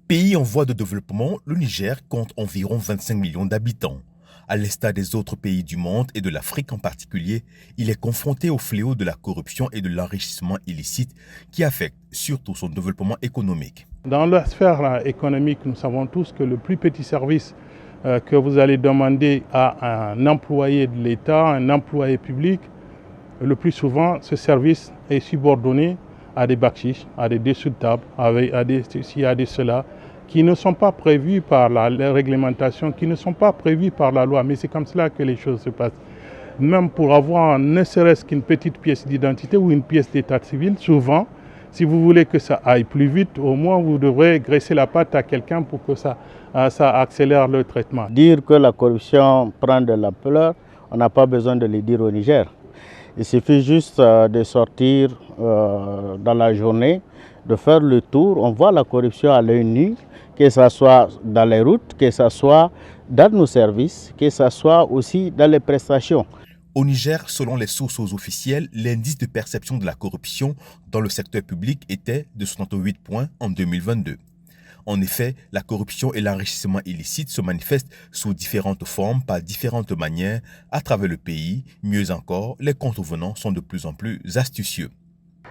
Pays en voie de développement, le Niger compte environ 25 millions d'habitants. À l'instar des autres pays du monde et de l'Afrique en particulier, il est confronté au fléau de la corruption et de l'enrichissement illicite qui affecte surtout son développement économique. Dans la sphère économique, nous savons tous que le plus petit service que vous allez demander à un employé de l'État, un employé public, le plus souvent, ce service est subordonné à des bakchiches, à des dessous de table, à des ceci, à des cela, qui ne sont pas prévus par la réglementation, qui ne sont pas prévus par la loi. Mais c'est comme cela que les choses se passent. Même pour avoir ne serait-ce qu'une petite pièce d'identité ou une pièce d'état civil, souvent, si vous voulez que ça aille plus vite, au moins vous devrez graisser la patte à quelqu'un pour que ça accélère le traitement. Dire que la corruption prend de l'ampleur, on n'a pas besoin de le dire au Niger. Il suffit juste de sortir dans la journée, de faire le tour. On voit la corruption à l'œil nu, que ce soit dans les routes, que ce soit dans nos services, que ce soit aussi dans les prestations. Au Niger, selon les sources officielles, l'indice de perception de la corruption dans le secteur public était de 68 points en 2022. En effet, la corruption et l'enrichissement illicite se manifestent sous différentes formes, par différentes manières, à travers le pays. Mieux encore, les contrevenants sont de plus en plus astucieux.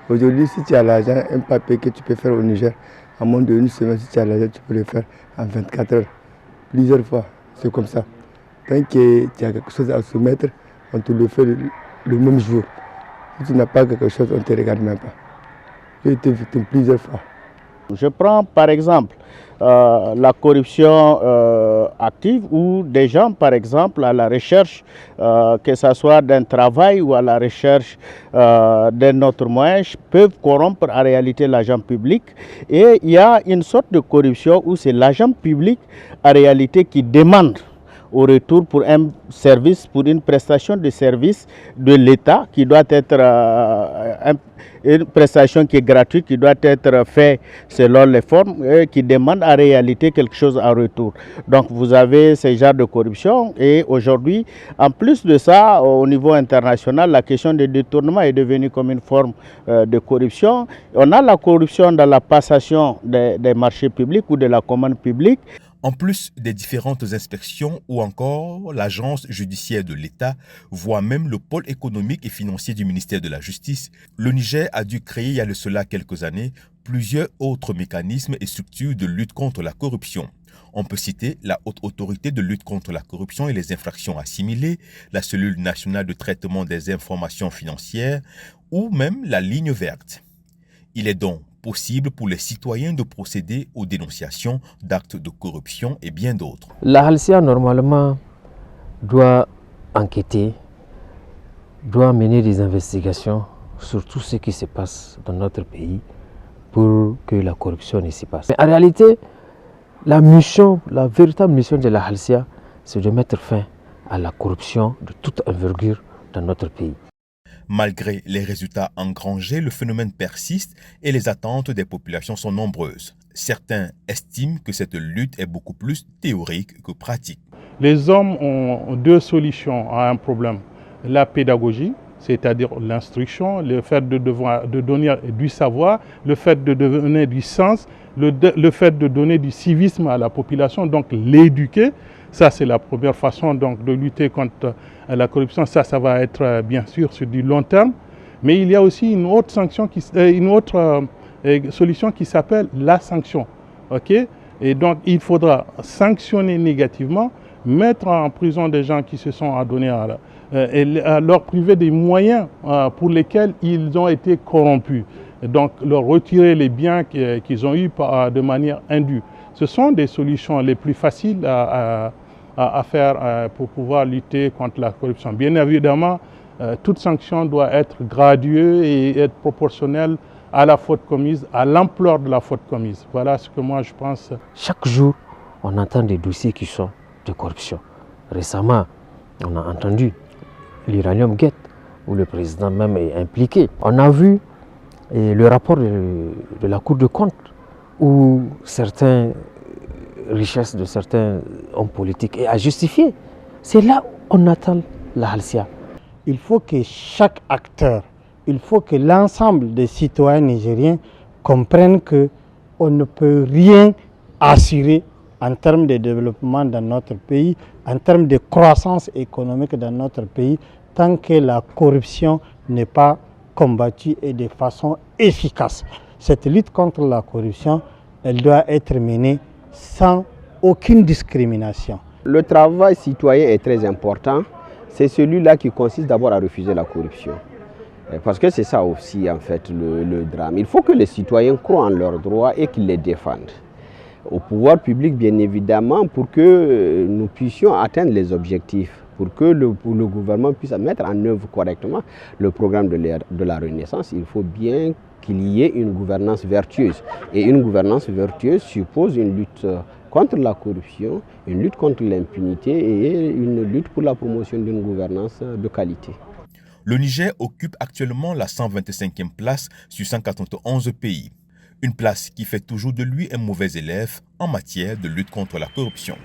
Aujourd'hui, si tu as l'argent, un papier que tu peux faire au Niger, en moins d'une semaine, si tu as l'argent, tu peux le faire en 24 heures. Plusieurs fois, c'est comme ça. Tant que tu as quelque chose à soumettre, on te le fait le même jour. Si tu n'as pas quelque chose, on ne te regarde même pas. J'ai été victime plusieurs fois. Je prends par exemple la corruption active où des gens par exemple à la recherche que ce soit d'un travail ou à la recherche d'un autre moyen peuvent corrompre en réalité l'agent public, et il y a une sorte de corruption où c'est l'agent public en réalité qui demande au retour pour un service, pour une prestation de service de l'État qui doit être une prestation qui est gratuite, qui doit être faite selon les formes, et qui demande en réalité quelque chose en retour. Donc vous avez ce genre de corruption, et aujourd'hui, en plus de ça, au niveau international, la question des détournements est devenue comme une forme de corruption. On a la corruption dans la passation des marchés publics ou de la commande publique. En plus des différentes inspections ou encore l'agence judiciaire de l'État, voire même le pôle économique et financier du ministère de la Justice, le Niger a dû créer il y a de cela quelques années plusieurs autres mécanismes et structures de lutte contre la corruption. On peut citer la Haute Autorité de lutte contre la corruption et les infractions assimilées, la Cellule nationale de traitement des informations financières ou même la Ligne verte. Il est donc possible pour les citoyens de procéder aux dénonciations d'actes de corruption et bien d'autres. La Halcia, normalement, doit enquêter, doit mener des investigations sur tout ce qui se passe dans notre pays pour que la corruption ne s'y passe. Mais en réalité, la véritable mission de la Halcia, c'est de mettre fin à la corruption de toute envergure dans notre pays. Malgré les résultats engrangés, le phénomène persiste et les attentes des populations sont nombreuses. Certains estiment que cette lutte est beaucoup plus théorique que pratique. Les hommes ont deux solutions à un problème. La pédagogie, c'est-à-dire l'instruction, le fait de donner du savoir, le fait de donner du sens, le fait de donner du civisme à la population, donc l'éduquer. Ça, c'est la première façon donc, de lutter contre la corruption. Ça va être bien sûr sur du long terme. Mais il y a aussi une autre solution qui s'appelle la sanction. Okay? Et donc, il faudra sanctionner négativement, mettre en prison des gens qui se sont adonnés et leur priver des moyens pour lesquels ils ont été corrompus. Et donc, leur retirer les biens qu'ils ont eus de manière indue. Ce sont des solutions les plus faciles à faire pour pouvoir lutter contre la corruption. Bien évidemment, toute sanction doit être graduée et être proportionnelle à la faute commise, à l'ampleur de la faute commise. Voilà ce que moi je pense. Chaque jour, on entend des dossiers qui sont de corruption. Récemment, on a entendu l'Uranium Gate, où le président même est impliqué. On a vu le rapport de la Cour des comptes, où certaines richesses de certains hommes politiques est à justifier. C'est là où on attend la Halcia. Il faut que chaque acteur, il faut que l'ensemble des citoyens nigériens comprennent qu'on ne peut rien assurée en termes de développement dans notre pays, en termes de croissance économique dans notre pays, tant que la corruption n'est pas combattue et de façon efficace. Cette lutte contre la corruption, elle doit être menée sans aucune discrimination. Le travail citoyen est très important. C'est celui-là qui consiste d'abord à refuser la corruption. Parce que c'est ça aussi en fait le drame. Il faut que les citoyens croient en leurs droits et qu'ils les défendent. Au pouvoir public bien évidemment pour que nous puissions atteindre les objectifs, pour que le gouvernement puisse mettre en œuvre correctement le programme de la Renaissance. Il faut bien qu'il y ait une gouvernance vertueuse. Et une gouvernance vertueuse suppose une lutte contre la corruption, une lutte contre l'impunité et une lutte pour la promotion d'une gouvernance de qualité. Le Niger occupe actuellement la 125e place sur 191 pays. Une place qui fait toujours de lui un mauvais élève en matière de lutte contre la corruption.